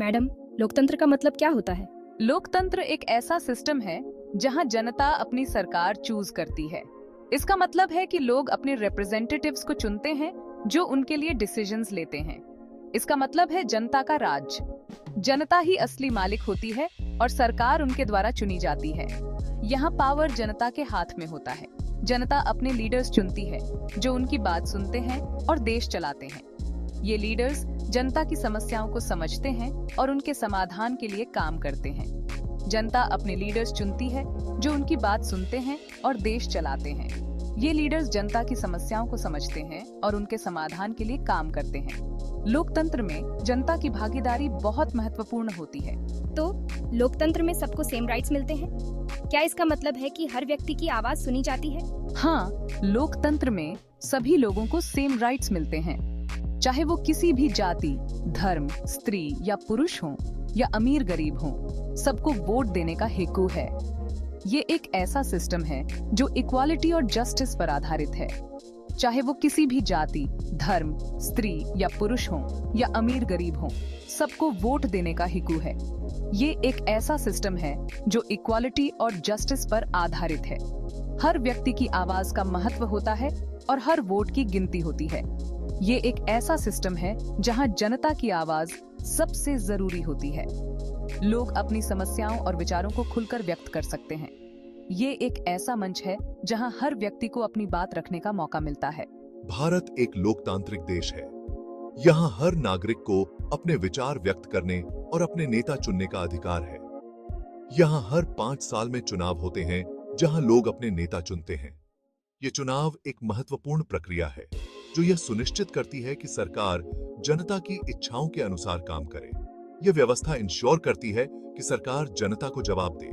Madam, लोकतंत्र का मतलब क्या होता है? लोकतंत्र एक ऐसा सिस्टम है जहां जनता अपनी सरकार चूज करती है। इसका मतलब है कि लोग अपने रिप्रेजेंटेटिव्स को चुनते हैं जो उनके लिए डिसीजंस लेते हैं। इसका मतलब है जनता का राज। जनता ही असली मालिक होती है और सरकार उनके द्वारा चुनी जाती है। यहाँ पावर जनता के हाथ में होता है। जनता अपने लीडर्स चुनती है जो उनकी बात सुनते हैं और देश चलाते हैं। ये लीडर्स जनता की समस्याओं को समझते हैं और उनके समाधान के लिए काम करते हैं। जनता अपने लीडर्स चुनती है जो उनकी बात सुनते हैं और देश चलाते हैं। ये लीडर्स जनता की समस्याओं को समझते हैं और उनके समाधान के लिए काम करते हैं। लोकतंत्र में जनता की भागीदारी बहुत महत्वपूर्ण होती है। तो लोकतंत्र में सबको सेम राइट्स मिलते हैं? क्या इसका मतलब है कि हर व्यक्ति की आवाज सुनी जाती है? हाँ, लोकतंत्र में सभी लोगों को सेम राइट्स मिलते हैं, चाहे वो किसी भी जाति, धर्म, स्त्री या पुरुष हो या अमीर गरीब हो, सबको वोट देने का हक है। ये एक ऐसा सिस्टम है जो इक्वालिटी और जस्टिस पर आधारित है। चाहे वो किसी भी जाति, धर्म, स्त्री या पुरुष हो या अमीर गरीब हो, सबको वोट देने का हक है। ये एक ऐसा सिस्टम है जो इक्वालिटी और जस्टिस पर आधारित है। हर व्यक्ति की आवाज का महत्व होता है और हर वोट की गिनती होती है। ये एक ऐसा सिस्टम है जहां जनता की आवाज सबसे जरूरी होती है। लोग अपनी समस्याओं और विचारों को खुलकर व्यक्त कर सकते हैं। ये एक ऐसा मंच है जहां हर व्यक्ति को अपनी बात रखने का मौका मिलता है। भारत एक लोकतांत्रिक देश है। यहाँ हर नागरिक को अपने विचार व्यक्त करने और अपने नेता चुनने का अधिकार है। यहाँ हर 5 साल में चुनाव होते हैं जहाँ लोग अपने नेता चुनते हैं। ये चुनाव एक महत्वपूर्ण प्रक्रिया है जो यह सुनिश्चित करती है कि सरकार जनता की इच्छाओं के अनुसार काम करे। यह व्यवस्था इंश्योर करती है कि सरकार जनता को जवाब दे।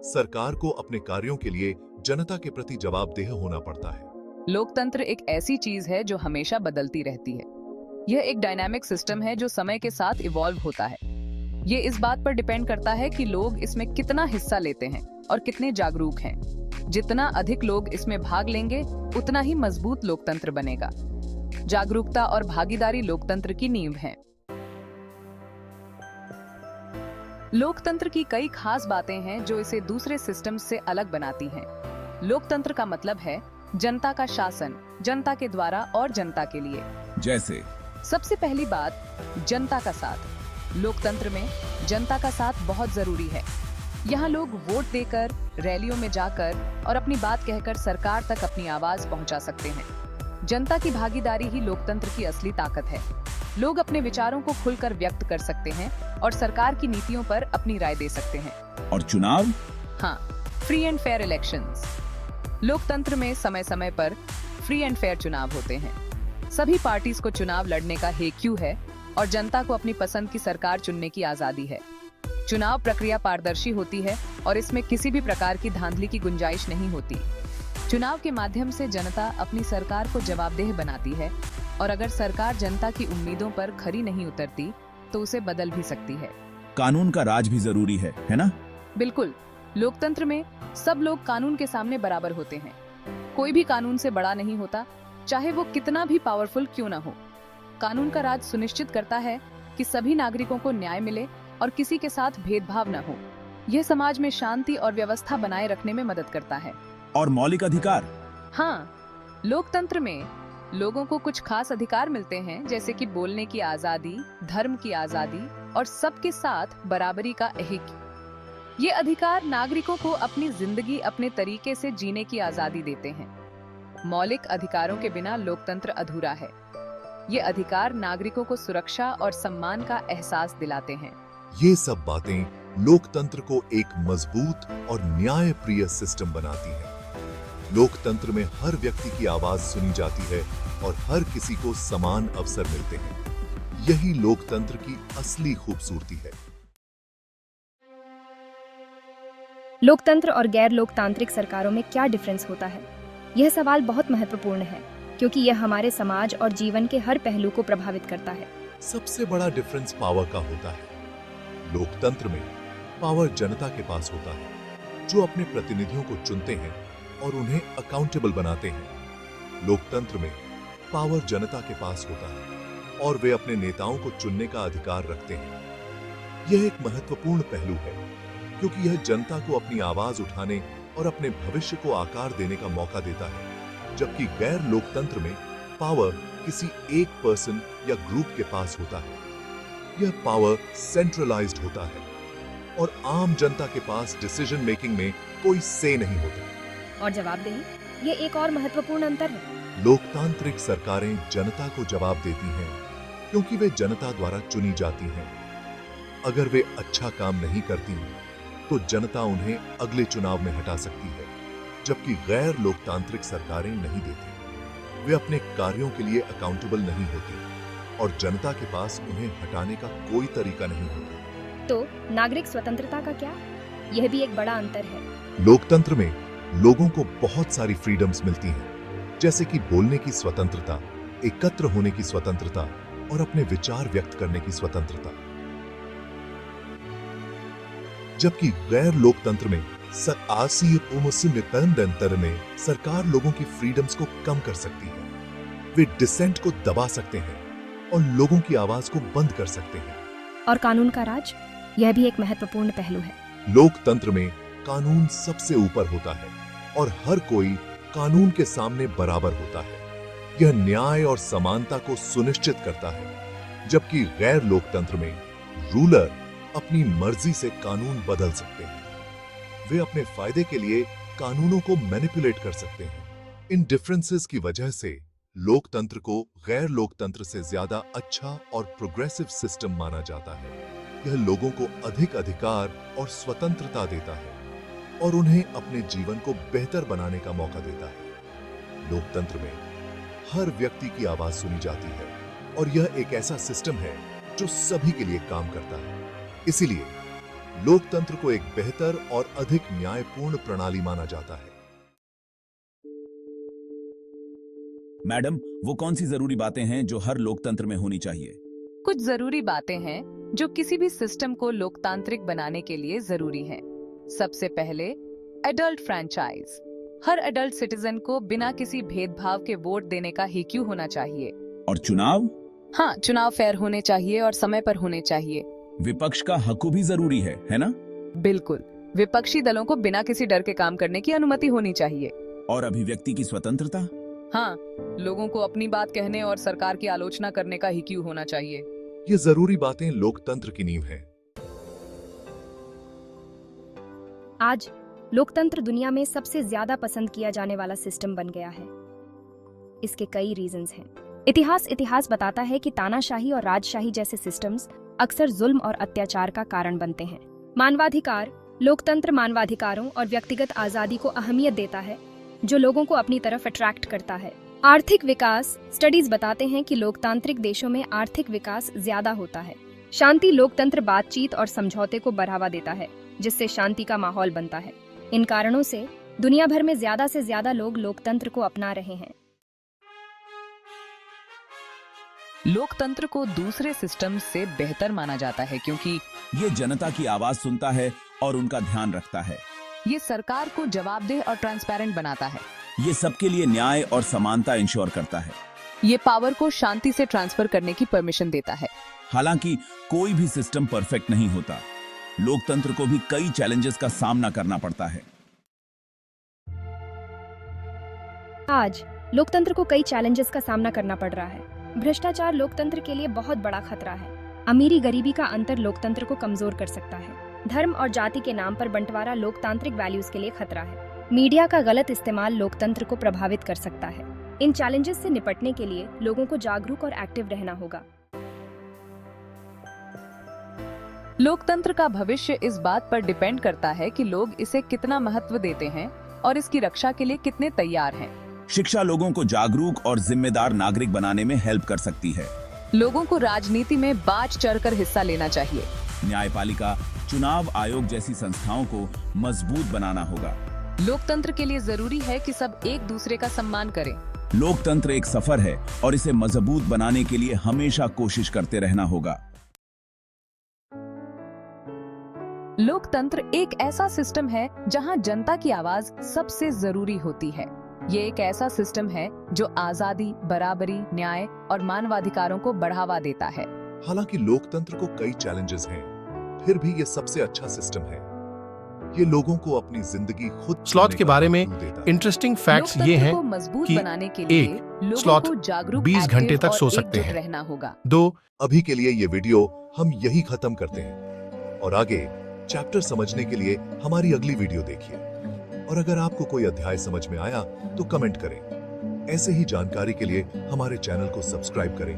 सरकार को अपने कार्यों के लिए जनता के प्रति जवाबदेह होना पड़ता है। लोकतंत्र एक ऐसी चीज है जो हमेशा बदलती रहती है। यह एक डायनामिक सिस्टम है जो समय के साथ इवॉल्व होता है। ये इस बात पर डिपेंड करता है कि लोग इसमें कितना हिस्सा लेते हैं और कितने जागरूक हैं। जितना अधिक लोग इसमें भाग लेंगे, उतना ही मजबूत लोकतंत्र बनेगा। जागरूकता और भागीदारी लोकतंत्र की नींव है। लोकतंत्र की कई खास बातें हैं जो इसे दूसरे सिस्टम से अलग बनाती हैं। लोकतंत्र का मतलब है जनता का शासन, जनता के द्वारा और जनता के लिए। जैसे सबसे पहली बात, जनता का साथ। लोकतंत्र में जनता का साथ बहुत जरूरी है। यहाँ लोग वोट देकर, रैलियों में जाकर और अपनी बात कहकर सरकार तक अपनी आवाज पहुंचा सकते हैं। जनता की भागीदारी ही लोकतंत्र की असली ताकत है। लोग अपने विचारों को खुलकर व्यक्त कर सकते हैं और सरकार की नीतियों पर अपनी राय दे सकते हैं। और चुनाव? हाँ, फ्री एंड फेयर इलेक्शंस। लोकतंत्र में समय समय पर फ्री एंड फेयर चुनाव होते हैं। सभी पार्टीज को चुनाव लड़ने का हक है और जनता को अपनी पसंद की सरकार चुनने की आजादी है। चुनाव प्रक्रिया पारदर्शी होती है और इसमें किसी भी प्रकार की धांधली की गुंजाइश नहीं होती। चुनाव के माध्यम से जनता अपनी सरकार को जवाबदेह बनाती है और अगर सरकार जनता की उम्मीदों पर खरी नहीं उतरती तो उसे बदल भी सकती है। कानून का राज भी जरूरी है ना? बिल्कुल। लोकतंत्र में सब लोग कानून के सामने बराबर होते हैं। कोई भी कानून से बड़ा नहीं होता, चाहे वो कितना भी पावरफुल क्यों ना हो। कानून का राज सुनिश्चित करता है कि सभी नागरिकों को न्याय मिले और किसी के साथ भेदभाव न हो। यह समाज में शांति और व्यवस्था बनाए रखने में मदद करता है। और मौलिक अधिकार? हाँ, लोकतंत्र में लोगों को कुछ खास अधिकार मिलते हैं, जैसे कि बोलने की आजादी, धर्म की आजादी और सबके साथ बराबरी का हक। ये अधिकार नागरिकों को अपनी जिंदगी अपने तरीके से जीने की आजादी देते हैं। मौलिक अधिकारों के बिना लोकतंत्र अधूरा है। ये अधिकार नागरिकों को सुरक्षा और सम्मान का एहसास दिलाते हैं। ये सब बातें लोकतंत्र को एक मजबूत और न्यायप्रिय सिस्टम बनाती हैं। लोकतंत्र में हर व्यक्ति की आवाज सुनी जाती है और हर किसी को समान अवसर मिलते हैं। यही लोकतंत्र की असली खूबसूरती है। लोकतंत्र और गैर लोकतांत्रिक सरकारों में क्या डिफरेंस होता है? यह सवाल बहुत महत्वपूर्ण है क्योंकि यह हमारे समाज और जीवन के हर पहलू को प्रभावित करता है। सबसे बड़ा डिफरेंस पावर का होता है। लोकतंत्र में पावर जनता के पास होता है, जो अपने प्रतिनिधियों को चुनते हैं और उन्हें अकाउंटेबल बनाते हैं। लोकतंत्र में पावर जनता के पास होता है और वे अपने नेताओं को चुनने का अधिकार रखते हैं। यह एक महत्वपूर्ण पहलू है क्योंकि यह जनता को अपनी आवाज उठाने और अपने भविष्य को आकार देने का मौका देता है, जबकि गैर लोकतंत्र में पावर किसी एक पर्सन या ग्रुप के पास होता है। यह पावर सेंट्रलाइज्ड होता है और आम जनता के पास डिसीजन मेकिंग में कोई से नहीं होता। और जवाबदेही, ये एक और महत्वपूर्ण अंतर है। लोकतांत्रिक सरकारें जनता को जवाब देती हैं क्योंकि वे जनता द्वारा चुनी जाती हैं। अगर वे अच्छा काम नहीं करती तो जनता उन्हें अगले चुनाव में हटा सकती है, जबकि गैर लोकतांत्रिक सरकारें नहीं देती। वे अपने कार्यों के लिए अकाउंटेबल नहीं होती और जनता के पास उन्हें हटाने का कोई तरीका नहीं होता। तो नागरिक स्वतंत्रता का क्या? यह भी एक बड़ा अंतर है। लोकतंत्र में लोगों को बहुत सारी फ्रीडम्स मिलती हैं, जैसे कि बोलने की स्वतंत्रता, एकत्र होने की स्वतंत्रता और अपने विचार व्यक्त करने की स्वतंत्रता। जबकि गैर लोकतंत्र में में सरकार लोगों की फ्रीडम्स को कम कर सकती है। वे डिसेंट को दबा सकते हैं और लोगों की आवाज को बंद कर सकते हैं। और कानून का राज, यह भी एक महत्वपूर्ण पहलू है। लोकतंत्र में कानून सबसे ऊपर होता है और हर कोई कानून के सामने बराबर होता है। यह न्याय और समानता को सुनिश्चित करता है, जबकि गैर लोकतंत्र में रूलर अपनी मर्जी से कानून बदल सकते हैं। वे अपने फायदे के लिए कानूनों को मैनिपुलेट कर सकते हैं। इन डिफरेंसेस की वजह से लोकतंत्र को गैर लोकतंत्र से ज्यादा अच्छा और प्रोग्रेसिव सिस्टम माना जाता है। यह लोगों को अधिक अधिकार और स्वतंत्रता देता है और उन्हें अपने जीवन को बेहतर बनाने का मौका देता है। लोकतंत्र में हर व्यक्ति की आवाज सुनी जाती है और यह एक ऐसा सिस्टम है जो सभी के लिए काम करता है। इसीलिए लोकतंत्र को एक बेहतर और अधिक न्यायपूर्ण प्रणाली माना जाता है। मैडम, वो कौन सी जरूरी बातें हैं जो हर लोकतंत्र में होनी चाहिए? कुछ जरूरी बातें हैं जो किसी भी सिस्टम को लोकतांत्रिक बनाने के लिए जरूरी हैं। सबसे पहले, एडल्ट फ्रैंचाइज। हर एडल्ट सिटीजन को बिना किसी भेदभाव के वोट देने का ही होना चाहिए। और चुनाव? हाँ, चुनाव फेयर होने चाहिए और समय पर होने चाहिए। विपक्ष का हक भी जरूरी है ना? बिल्कुल, विपक्षी दलों को बिना किसी डर के काम करने की अनुमति होनी चाहिए। और अभिव्यक्ति की स्वतंत्रता? हाँ, लोगों को अपनी बात कहने और सरकार की आलोचना करने का ही होना चाहिए। ये जरूरी बातें लोकतंत्र की नींव है। आज लोकतंत्र दुनिया में सबसे ज्यादा पसंद किया जाने वाला सिस्टम बन गया है। इसके कई रीजंस हैं। इतिहास बताता है कि तानाशाही और राजशाही जैसे सिस्टम्स अक्सर जुल्म और अत्याचार का कारण बनते हैं। मानवाधिकार। लोकतंत्र मानवाधिकारों और व्यक्तिगत आजादी को अहमियत देता है, जो लोगों को अपनी तरफ अट्रैक्ट करता है। आर्थिक विकास। स्टडीज बताते हैं कि लोकतांत्रिक देशों में आर्थिक विकास ज्यादा होता है। शांति। लोकतंत्र बातचीत और समझौते को बढ़ावा देता है, जिससे शांति का माहौल बनता है। इन कारणों से दुनिया भर में ज्यादा से ज्यादा लोग लोकतंत्र को अपना रहे हैं। लोकतंत्र को दूसरे सिस्टम से बेहतर माना जाता है क्योंकि ये जनता की आवाज सुनता है और उनका ध्यान रखता है। ये सरकार को जवाबदेह और ट्रांसपेरेंट बनाता है। ये सबके लिए न्याय और समानता इंश्योर करता है। ये पावर को शांति से ट्रांसफर करने की परमिशन देता है। हालांकि कोई भी सिस्टम परफेक्ट नहीं होता। लोकतंत्र को भी कई चैलेंजेस का सामना करना पड़ता है। आज लोकतंत्र को कई चैलेंजेस का सामना करना पड़ रहा है। भ्रष्टाचार लोकतंत्र के लिए बहुत बड़ा खतरा है। अमीरी गरीबी का अंतर लोकतंत्र को कमजोर कर सकता है। धर्म और जाति के नाम पर बंटवारा लोकतांत्रिक वैल्यूज के लिए खतरा है। मीडिया का गलत इस्तेमाल लोकतंत्र को प्रभावित कर सकता है। इन चैलेंजेस से निपटने के लिए लोगों को जागरूक और एक्टिव रहना होगा। लोकतंत्र का भविष्य इस बात पर डिपेंड करता है कि लोग इसे कितना महत्व देते हैं और इसकी रक्षा के लिए कितने तैयार हैं। शिक्षा लोगों को जागरूक और जिम्मेदार नागरिक बनाने में हेल्प कर सकती है। लोगों को राजनीति में बाढ़ चढ़कर हिस्सा लेना चाहिए। न्यायपालिका, चुनाव आयोग जैसी संस्थाओं को मजबूत बनाना होगा। लोकतंत्र के लिए जरूरी है कि सब एक दूसरे का सम्मान करें। लोकतंत्र एक सफर है और इसे मजबूत बनाने के लिए हमेशा कोशिश करते रहना होगा। लोकतंत्र एक ऐसा सिस्टम है जहां जनता की आवाज सबसे जरूरी होती है। ये एक ऐसा सिस्टम है जो आजादी, बराबरी, न्याय और मानवाधिकारों को बढ़ावा देता है। हालांकि लोकतंत्र को कई चैलेंजेस हैं, फिर भी ये सबसे अच्छा सिस्टम है। ये लोगों को अपनी जिंदगी खुद स्लॉथ चुनने के का बारे हक में देता है। इंटरेस्टिंग फैक्ट्स ये लोकतंत्र हैं को मजबूत कि बनाने के लिए लोगों स्लॉथ को जागरूक, 20 घंटे एक्टिव तक और सो सकते एकजुट हैं। रहना होगा। 2 अभी के लिए ये वीडियो हम यही खत्म करते हैं और आगे चैप्टर समझने के लिए हमारी अगली वीडियो देखिए। और अगर आपको कोई अध्याय समझ में आया तो कमेंट करें। ऐसे ही जानकारी के लिए हमारे चैनल को सब्सक्राइब करें